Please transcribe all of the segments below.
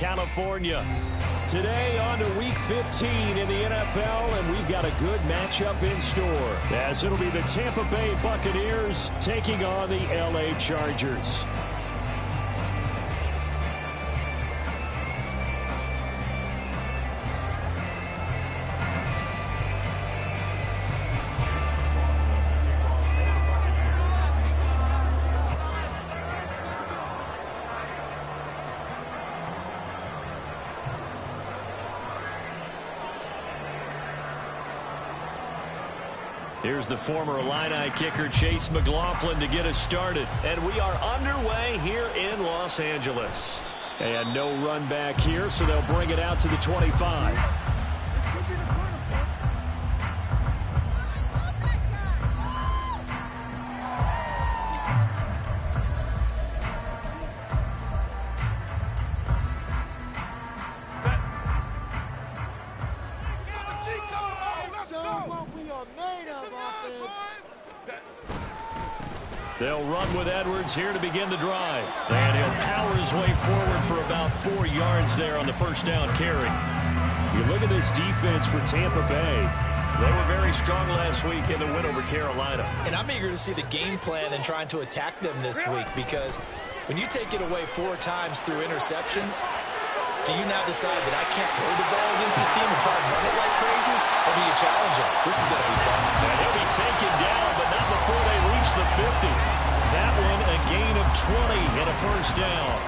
California. Today on to Week 15 in the NFL, and we've got a good matchup in store, as it'll be the Tampa Bay Buccaneers taking on the LA Chargers. Here's the former Illini kicker Chase McLaughlin to get us started. And we are underway here in Los Angeles. And no run back here, so they'll bring it out to the 25. They'll run with Edwards here to begin the drive. And he'll power his way forward for about 4 yards there on the first down carry. You look at this defense for Tampa Bay. They were very strong last week in the win over Carolina. And I'm eager to see the game plan and trying to attack them this week, because when you take it away 4 times through interceptions, do you now decide that I can't throw the ball against this team and try to run it like crazy? Or do you challenge him? This is going to be fun. And he'll be taken down, but not before they reach the 50. That one a gain of 20 and a first down.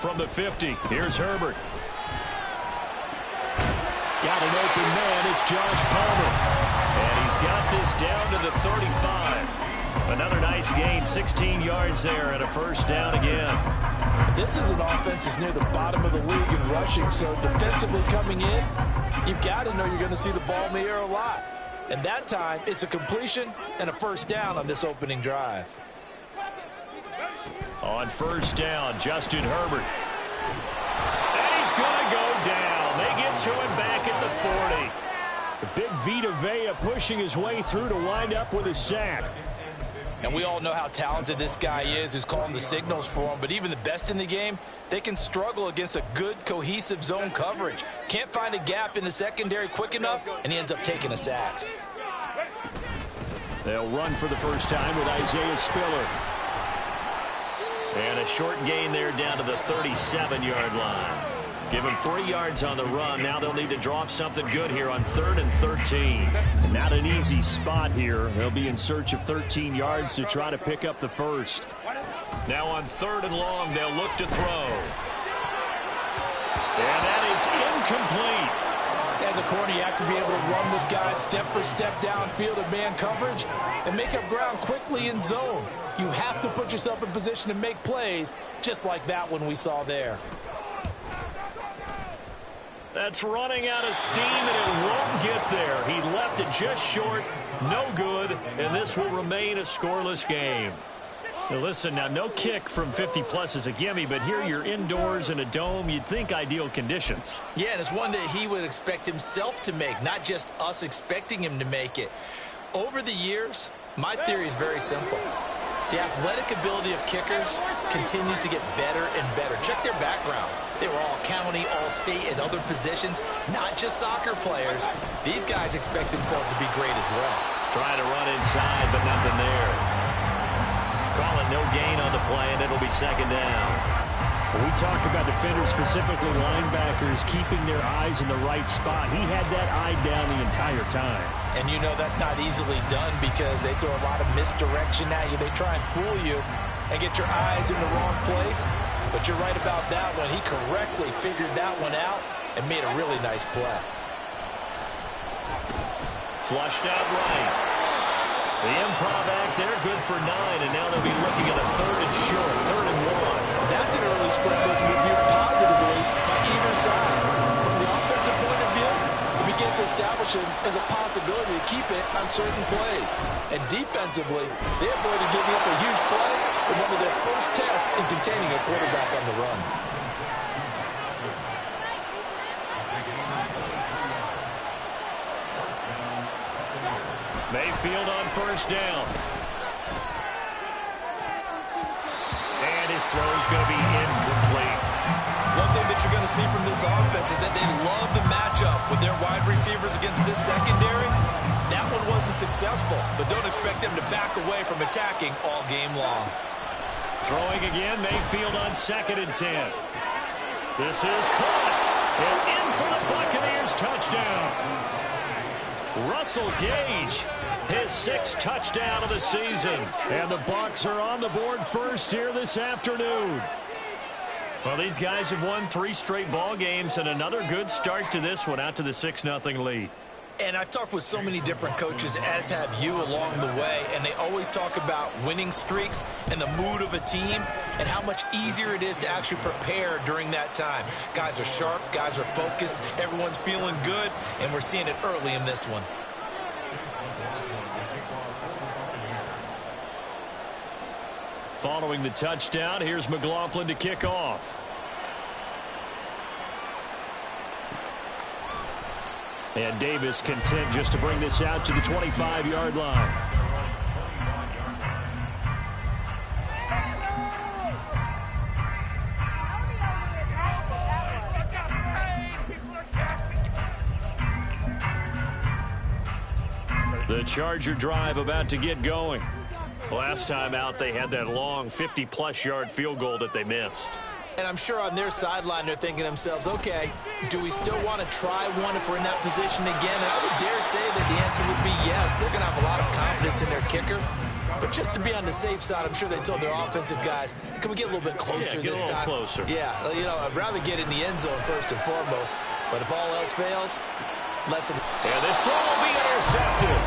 From the 50, here's Herbert. Got an open man, it's Josh Palmer. And he's got this down to the 35. Another nice gain, 16 yards there, and a first down again. This is an offense that's near the bottom of the league in rushing, so defensively coming in, you've got to know you're going to see the ball in the air a lot. And that time, it's a completion and a first down on this opening drive. On first down, Justin Herbert. And he's going to go down. They get to him back at the 40. The big Vita Vea pushing his way through to wind up with a sack. And we all know how talented this guy is, who's calling the signals for him. But even the best in the game, they can struggle against a good, cohesive zone coverage. Can't find a gap in the secondary quick enough, and he ends up taking a sack. They'll run for the first time with Isaiah Spiller. And a short gain there down to the 37-yard line. Give them 3 yards on the run. Now they'll need to drop something good here on 3rd and 13. Not an easy spot here. They'll be in search of 13 yards to try to pick up the first. Now on 3rd and long, they'll look to throw. And that is incomplete. As a corner, you have to be able to run with guys step for step downfield in man coverage and make up ground quickly in zone. You have to put yourself in position to make plays, just like that one we saw there. That's running out of steam, and it won't get there. He left it just short, no good, and this will remain a scoreless game. Now listen, now no kick from 50-plus is a gimme, but here you're indoors in a dome. You'd think ideal conditions. Yeah, and it's one that he would expect himself to make, not just us expecting him to make it. Over the years, my theory is very simple. The athletic ability of kickers continues to get better and better. Check their backgrounds. They were all county, all state, and other positions, not just soccer players. These guys expect themselves to be great as well. Trying to run inside, but nothing there. Call it no gain on the play, and it'll be second down. When we talk about defenders, specifically linebackers, keeping their eyes in the right spot, he had that eye down the entire time. And you know that's not easily done because they throw a lot of misdirection at you. They try and fool you and get your eyes in the wrong place. But you're right about that one. He correctly figured that one out and made a really nice play. Flushed out right. The improv act there, good for 9, and now they'll be looking at a 3rd and short, 3rd and 1. That's an early scramble to review positively by either side. From the offensive point of view, it begins to establish it as a possibility to keep it on certain plays. And defensively, they avoided giving up a huge play in one of their first tests in containing a quarterback on the run. Mayfield on first down. And his throw is going to be incomplete. One thing that you're going to see from this offense is that they love the matchup with their wide receivers against this secondary. That one wasn't successful, but don't expect them to back away from attacking all game long. Throwing again, Mayfield on 2nd and 10. This is caught. And in for the Buccaneers touchdown. Russell Gage, his 6th touchdown of the season. And the Bucs are on the board first here this afternoon. Well, these guys have won 3 straight ball games and another good start to this one out to the 6-0 lead. And I've talked with so many different coaches, as have you, along the way, and they always talk about winning streaks and the mood of a team and how much easier it is to actually prepare during that time. Guys are sharp, guys are focused, everyone's feeling good, and we're seeing it early in this one. Following the touchdown, here's McLaughlin to kick off. And Davis content just to bring this out to the 25-yard line. The Charger drive about to get going. Last time out, they had that long 50-plus yard field goal that they missed. And I'm sure on their sideline they're thinking to themselves, okay, do we still want to try one if we're in that position again? And I would dare say that the answer would be yes. They're going to have a lot of confidence in their kicker. But just to be on the safe side, I'm sure they told their offensive guys, can we get a little bit closer this time? Closer. Yeah, you know, I'd rather get in the end zone first and foremost. But if all else fails, less of... And this throw will be intercepted.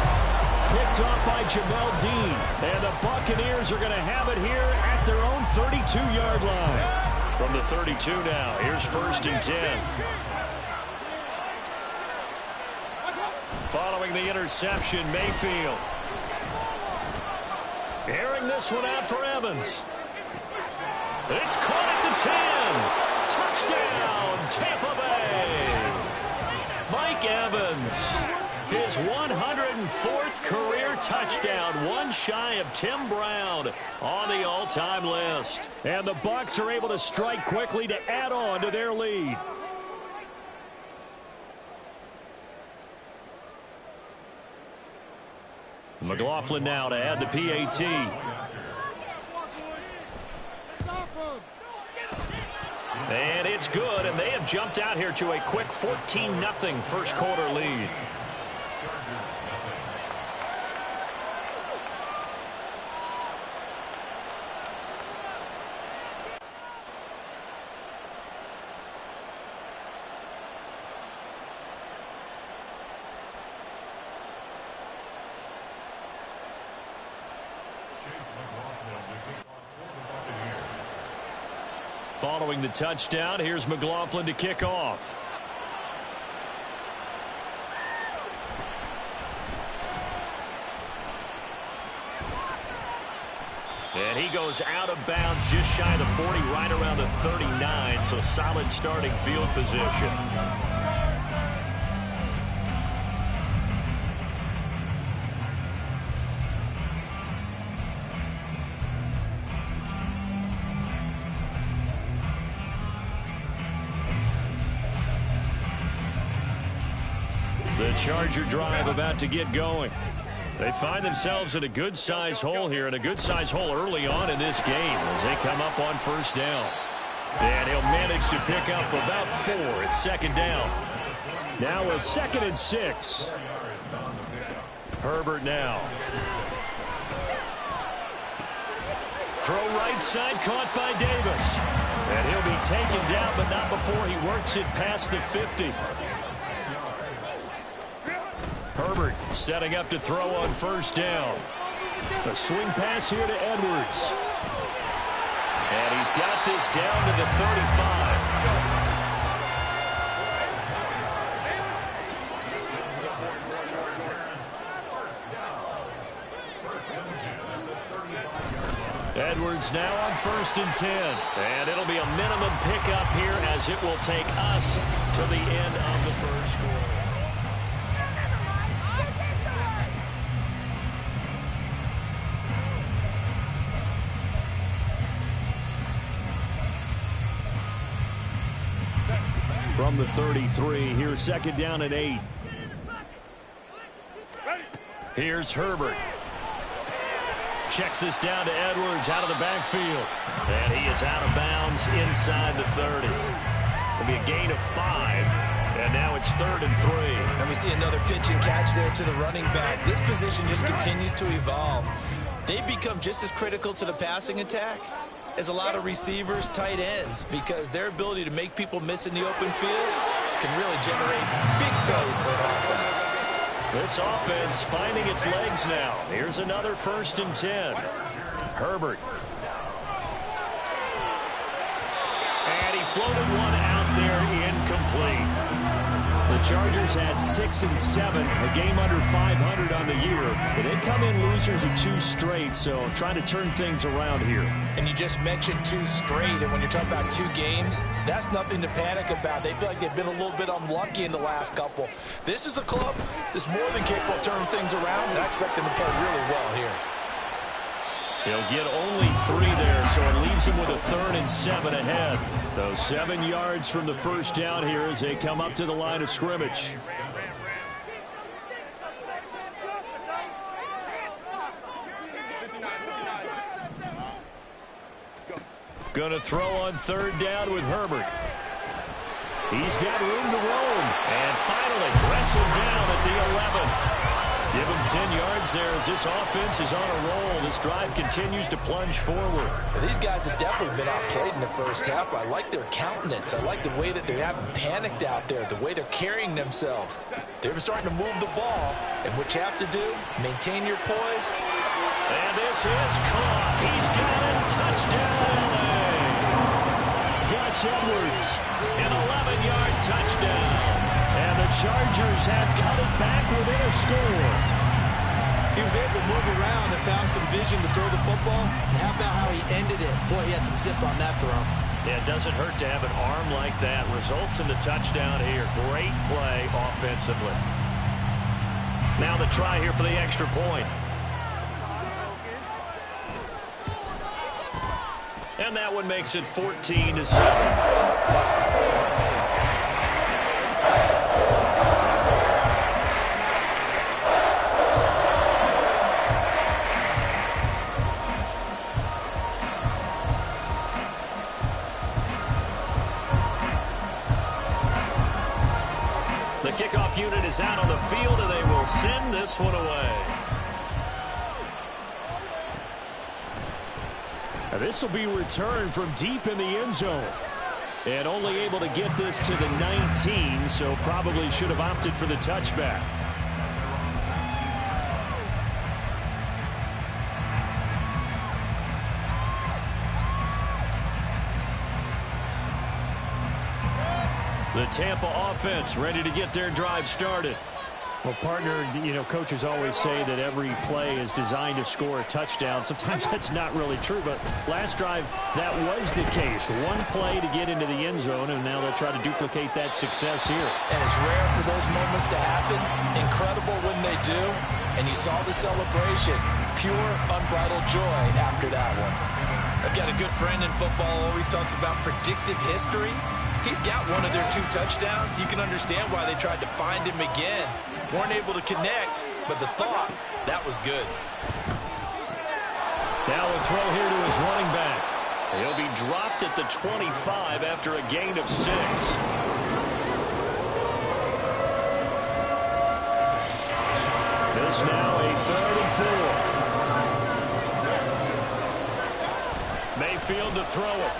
Picked off by Jamel Dean. And the Buccaneers are going to have it here at their own 32-yard line. From the 32 now, here's 1st and 10. Following the interception, Mayfield. Airing this one out for Evans. It's caught at the 10. Touchdown, Tampa Bay. Mike Evans. His 104th career touchdown, one shy of Tim Brown on the all-time list. And the Bucs are able to strike quickly to add on to their lead. McLaughlin now to add the PAT. And it's good, and they have jumped out here to a quick 14-0 first quarter lead. Following the touchdown, here's McLaughlin to kick off. And he goes out of bounds just shy of the 40, right around the 39, so solid starting field position. The Charger drive about to get going. They find themselves in a good-sized hole here, and a good-sized hole early on in this game as they come up on first down. And he'll manage to pick up about 4 at 2nd down. Now a 2nd and 6. Herbert now. Throw right side, caught by Davis. And he'll be taken down, but not before he works it past the 50. Herbert setting up to throw on first down. A swing pass here to Edwards. And he's got this down to the 35. Edwards now on 1st and 10. And it'll be a minimum pickup here as it will take us to the end of the first quarter. from the 33. Here's second down and 8. Here's Herbert. Checks this down to Edwards out of the backfield. And he is out of bounds inside the 30. It'll be a gain of 5. And now it's 3rd and 3. And we see another pitch and catch there to the running back. This position just continues to evolve. They've become just as critical to the passing attack as a lot of receivers, tight ends, because their ability to make people miss in the open field can really generate big plays for an offense. This offense finding its legs now. Here's another 1st and 10. Herbert. And he floated one out there incomplete. The Chargers had 6 and 7, a game under 500 on the year. But they come in losers of 2 straight, so trying to turn things around here. And you just mentioned 2 straight, and when you're talking about 2 games, that's nothing to panic about. They feel like they've been a little bit unlucky in the last couple. This is a club that's more than capable of turning things around, and I expect them to play really well here. He'll get only 3 there, so it leaves him with a 3rd and 7 ahead. So 7 yards from the first down here as they come up to the line of scrimmage. Going to throw on 3rd down with Herbert. He's got room to roam. And finally wrestled down at the 11. Give him 10 yards there as this offense is on a roll. This drive continues to plunge forward. These guys have definitely been outplayed in the first half. I like their countenance. I like the way that they haven't panicked out there, the way they're carrying themselves. They're starting to move the ball, and what you have to do, maintain your poise. And this is caught. He's got it. Touchdown, LA. Gus Edwards, an 11-yard touchdown. And the Chargers have cut it back within a score. He was able to move around and found some vision to throw the football. And how about how he ended it? Boy, he had some zip on that throw. Yeah, it doesn't hurt to have an arm like that. Results in the touchdown here. Great play offensively. Now the try here for the extra point. And that one makes it 14-7. The kickoff unit is out on the field, and they will send this one away. Now this will be returned from deep in the end zone. And only able to get this to the 19, so probably should have opted for the touchback. The Tampa offense ready to get their drive started. Well, partner, you know, coaches always say that every play is designed to score a touchdown. Sometimes that's not really true, but last drive, that was the case. One play to get into the end zone, and now they'll try to duplicate that success here. And it's rare for those moments to happen. Incredible when they do. And you saw the celebration. Pure, unbridled joy after that one. I've got a good friend in football, always talks about predictive history. He's got one of their 2 touchdowns. You can understand why they tried to find him again. Weren't able to connect, but the thought, that was good. Now a throw here to his running back. He'll be dropped at the 25 after a gain of 6. This now a 3rd and 4. Mayfield to throw it.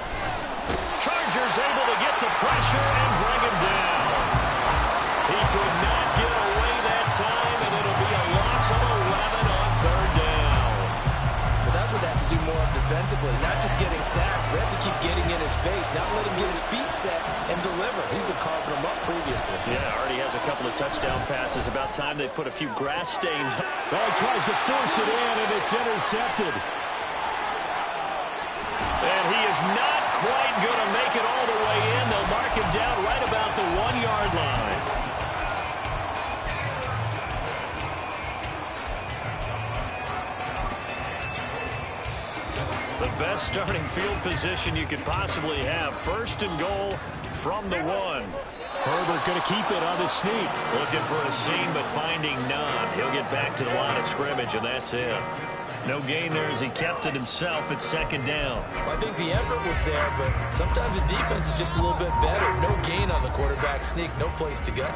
Chargers able to get the pressure and bring him down. He could not get away that time, and it'll be a loss of 11 on 3rd down. But that's what they have to do more of defensively, not just getting sacks, but have to keep getting in his face, not let him get his feet set and deliver. He's been carving them up previously. Yeah, already has a couple of touchdown passes. About time they put a few grass stains. Well, he tries to force it in, and it's intercepted. And he is not quite going to make it all the way in. They'll mark him down right about the 1-yard line. The best starting field position you could possibly have. 1st and goal from the 1. Herbert going to keep it on the sneak. Looking for a seam, but finding none. He'll get back to the line of scrimmage, and that's it. No gain there as he kept it himself at second down. Well, I think the effort was there, but sometimes the defense is just a little bit better. No gain on the quarterback sneak. No place to go.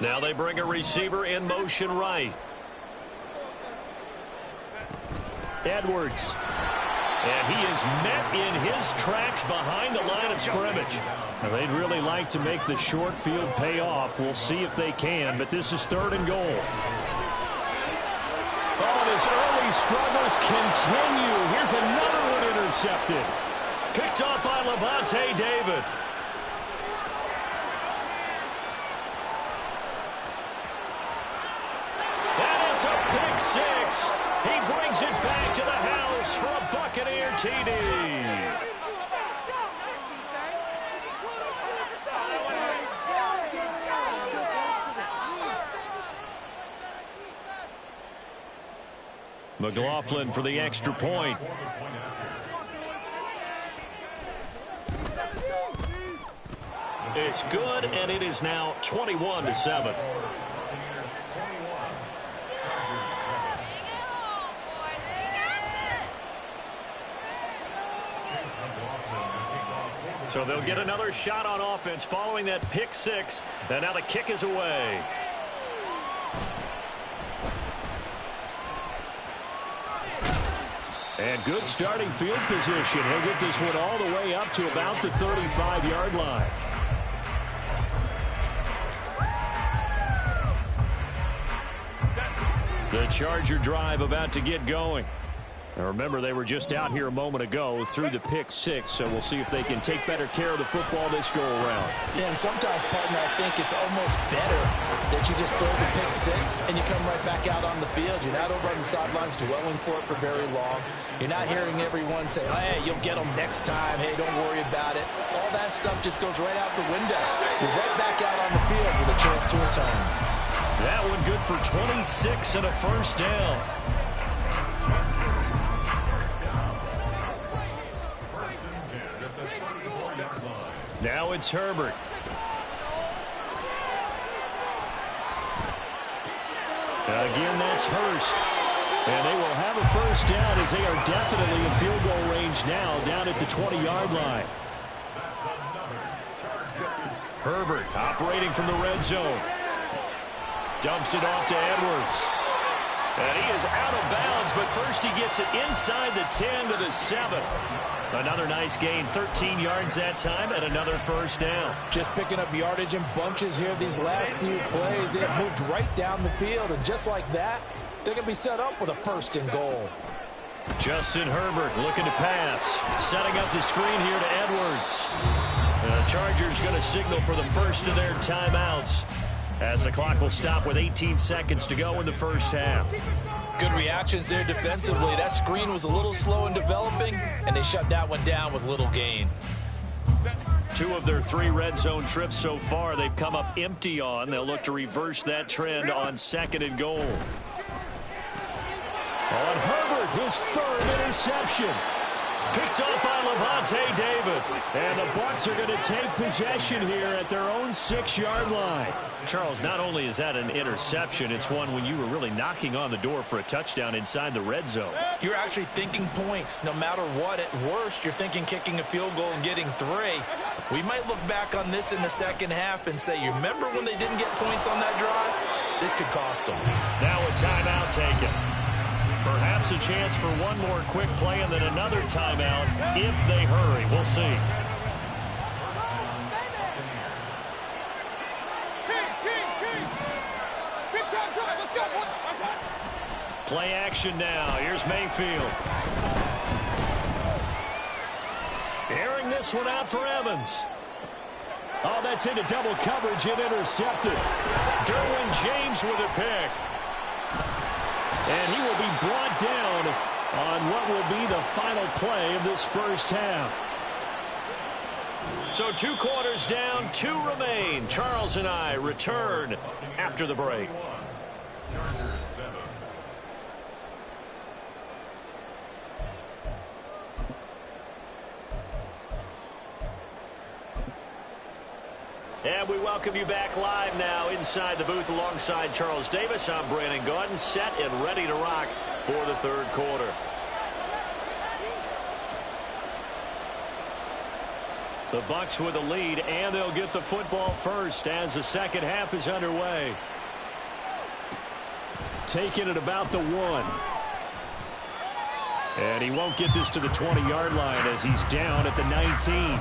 Now they bring a receiver in motion right. Edwards. And he is met in his tracks behind the line of scrimmage. Now, they'd really like to make the short field pay off. We'll see if they can, but this is 3rd and goal. Oh, his early struggles continue. Here's another one intercepted. Picked off by Lavonte David. And it's a pick six. He brings it back to the house for a Buccaneer TD. McLaughlin for the extra point. It's good, and it is now 21-7. So they'll get another shot on offense following that pick six, and now the kick is away. And good starting field position. He'll get this one all the way up to about the 35-yard line. The Charger drive about to get going. Now remember, they were just out here a moment ago through the pick six, so we'll see if they can take better care of the football this go-around. Yeah, and sometimes, partner, I think it's almost better that you just throw the pick six and you come right back out on the field. You're not over on the sidelines dwelling for it for very long. You're not hearing everyone say, hey, you'll get them next time. Hey, don't worry about it. All that stuff just goes right out the window. You're right back out on the field with a chance to return. That one good for 26 and a first down. Now it's Herbert. Again, that's Hurst. And they will have a first down as they are definitely in field goal range now down at the 20-yard line. Herbert operating from the red zone. Dumps it off to Edwards. And he is out of bounds, but first he gets it inside the 10 to the 7. Another nice gain, 13 yards that time, and another first down. Just picking up yardage in bunches here these last few plays. They have moved right down the field, and just like that, they're going to be set up with a first and goal. Justin Herbert looking to pass. Setting up the screen here to Edwards. The Chargers going to signal for the first of their timeouts, as the clock will stop with 18 seconds to go in the first half. Good reactions there defensively. That screen was a little slow in developing, and they shut that one down with little gain. 2 of their 3 red zone trips so far they've come up empty on. They'll look to reverse that trend on 2nd and goal. On Herbert, his 3rd interception. Picked off by Lavonte David. And the Bucs are going to take possession here at their own 6-yard line. Charles, not only is that an interception, it's one when you were really knocking on the door for a touchdown inside the red zone. You're actually thinking points. No matter what, at worst, you're thinking kicking a field goal and getting 3. We might look back on this in the second half and say, you remember when they didn't get points on that drive? This could cost them. Now a timeout taken. Perhaps a chance for one more quick play and then another timeout if they hurry. We'll see. Play action now. Here's Mayfield. Airing this one out for Evans. Oh, that's into double coverage and intercepted. Derwin James with a pick. And he will be brought down on what will be the final play of this first half. So 2 quarters down, 2 remain. Charles and I return after the break. And we welcome you back live now inside the booth alongside Charles Davis. I'm Brandon Gaudin, set and ready to rock for the third quarter. The Bucks with the lead, and they'll get the football first as the second half is underway. Taking it about the 1. And he won't get this to the 20-yard line as he's down at the 19.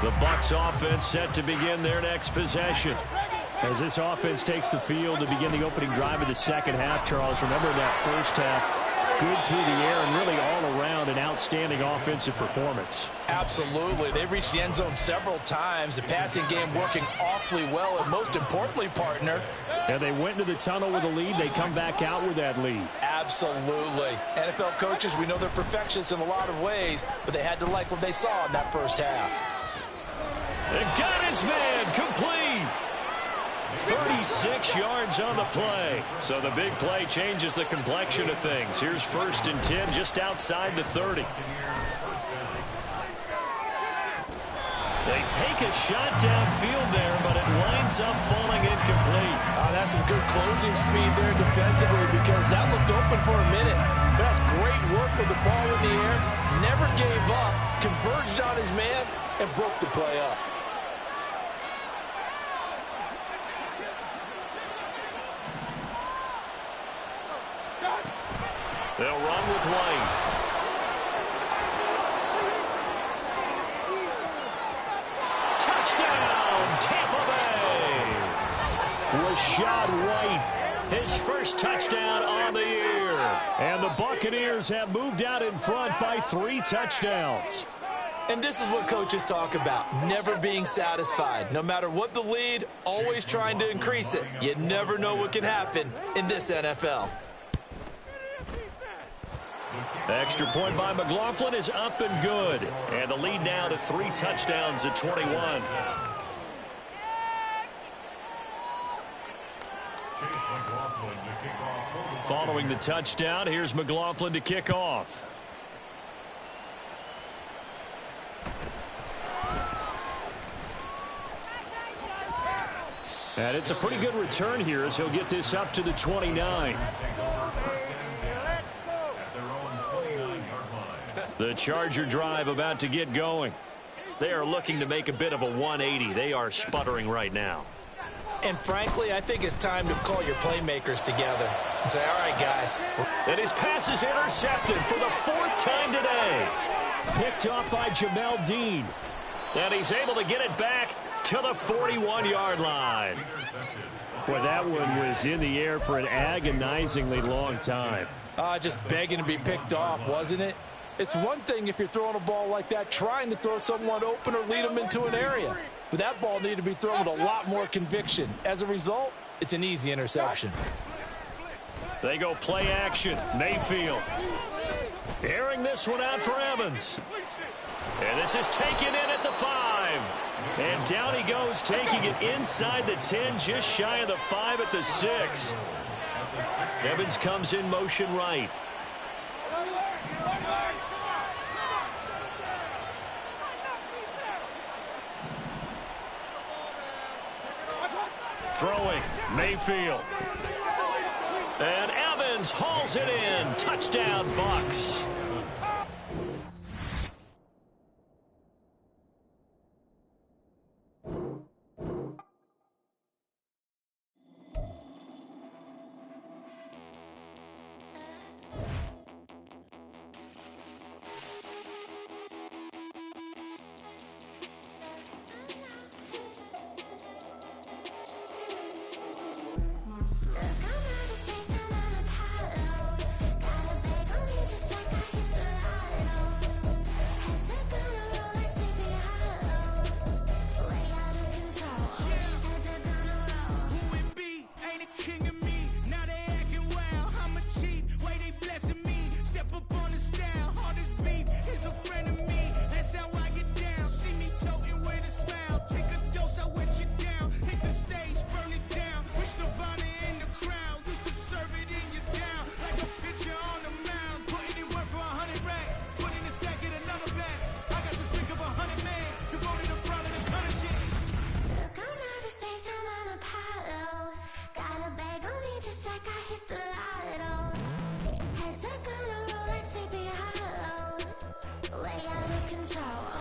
The Bucks offense set to begin their next possession. As this offense takes the field to begin the opening drive of the second half, Charles, remember that first half, good through the air and really all around an outstanding offensive performance. Absolutely. They've reached the end zone several times. The passing game working awfully well, and most importantly, partner. And they went into the tunnel with a lead. They come back out with that lead. Absolutely. NFL coaches, we know they're perfectionists in a lot of ways, but they had to like what they saw in that first half. And got his man complete. 36 yards on the play. So the big play changes the complexion of things. Here's 1st and 10 just outside the 30. They take a shot downfield there, but it winds up falling incomplete. That's some good closing speed there defensively because that looked open for a minute. That's great work with the ball in the air. Never gave up, converged on his man, and broke the play up. They'll run with White. Touchdown, Tampa Bay. Rachaad White, his first touchdown on the year. And the Buccaneers have moved out in front by 3 touchdowns. And this is what coaches talk about, never being satisfied. No matter what the lead, always trying to increase it. You never know what can happen in this NFL. Extra point by McLaughlin is up and good. And the lead now to 3 touchdowns at 21. Following the touchdown, here's McLaughlin to kick off. And it's a pretty good return here as he'll get this up to the 29. The Charger drive about to get going. They are looking to make a bit of a 180. They are sputtering right now. And frankly, I think it's time to call your playmakers together and say, all right, guys. And his pass is intercepted for the 4th time today. Picked off by Jamel Dean. And he's able to get it back to the 41-yard line. Boy, that one was in the air for an agonizingly long time. Just begging to be picked off, wasn't it? It's one thing if you're throwing a ball like that, trying to throw someone open or lead them into an area. But that ball needed to be thrown with a lot more conviction. As a result, it's an easy interception. They go play action. Mayfield. Airing this one out for Evans. And this is taken in at the 5. And down he goes, taking it inside the 10, just shy of the 5 at the 6. Evans comes in motion right. Throwing, Mayfield. And Evans hauls it in. Touchdown, Bucks. power.